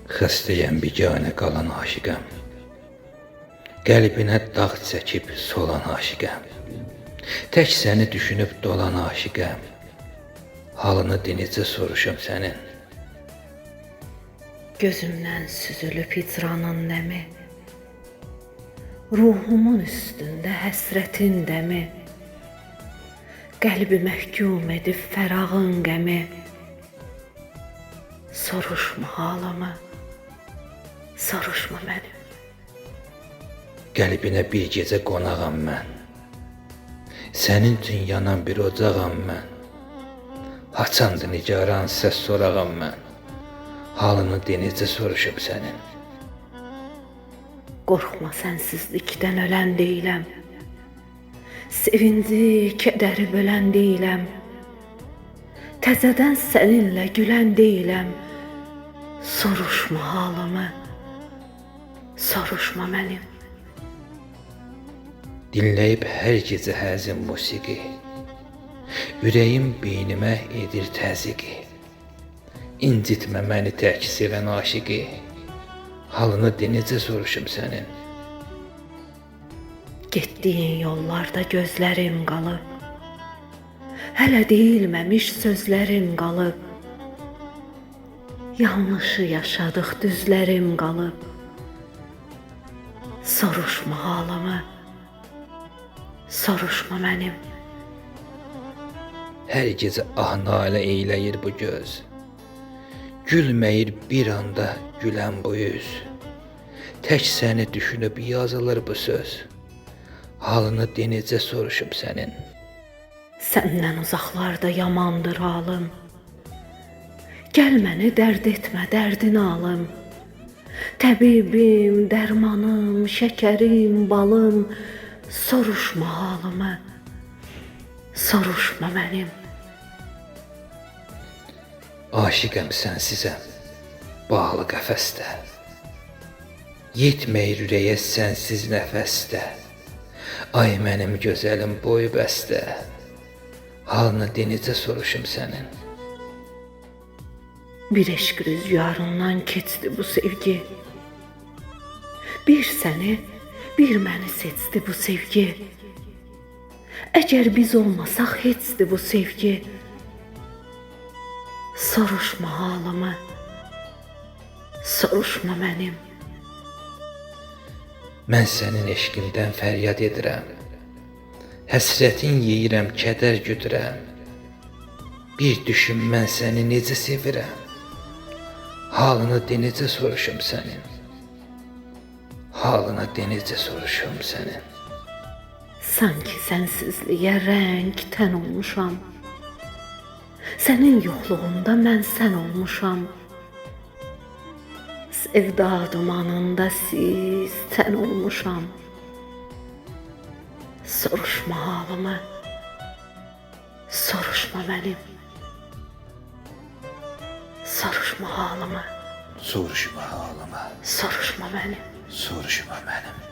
Xəstəyəm biganə qalan aşiqəm. Qəlbinə dağ çəkib solan aşiqəm. Tək səni düşünüb dolan aşiqəm. Halını dinicə soruşum sənin. Gözümdən süzülüb hicranın nəmi, ruhumun üstündə həsrətin dəmi, qəlbi məhkum edib fərağın qəmi. Soruşma halımı, soruşma mənim. Qəlbinə bir gecə qonağam mən. Sənin üçün yanan bir ocağam mən. Haçandı nigaran səs sorağam mən. Halını denicə soruşum sənin. Qorxma, sənsizlikdən ölən deyiləm. Sevinci, kədəri bölən deyiləm. Təzədən səninlə gülən deyiləm. Soruşma halımı, soruşma mənim. Dinləyib hər gecə həzin musiqi. Ürəyim beynimə edir təzyiqi. İncitmə məni tək sevən aşiqi. Halını denicə soruşum sənin. Getdiyin yollarda gözlərim qalıb. Hələ deyilməmiş sözlərim qalıb. Yanlışı yaşadıq, düzlərim qalıb. Soruşma halımı, soruşma mənim. Hər gecə ah nalə eyləyir bu göz. Gülməyir bir anda gülən bu yüz. Tək səni düşünüb yazılır bu söz. Halını denicə soruşum sənin. Səndən uzaqlarda yamandır halım. Gəl məni dərd etmə, dərdini alım. Təbibim, dərmanım, şəkərim, balım. Soruşma halımı, soruşma mənim. Aşiqəm sənsizəm, bağlı qəfəsdə. Yetməyir ürəyə sənsiz nəfəsdə. Ay mənim gözəlim boyu bəstə. Halını denicə soruşum sənin. Bir eşq rüzgarından keçdi bu sevgi. Bir səni, bir məni seçdi bu sevgi. Əgər biz olmasaq heçdi bu sevgi. Soruşma halımı, soruşma mənim. Mən sənin eşqindən fəryad edirəm. Həsrətin yeyirəm, kədər güdürəm. Bir düşün mən səni necə sevirəm. Halını denicə soruşum sənin. Halını denicə soruşum sənin. Sanki sənsizliyə rəng tən olmuşam. Sənin yoxluğunda mən sən olmuşam. Sevda dumanında siz tən olmuşam. Soruşma halımı, soruşma mənim. Soruşma halımı, Soruşma halımı, soruşma mənim. soruşma mənim.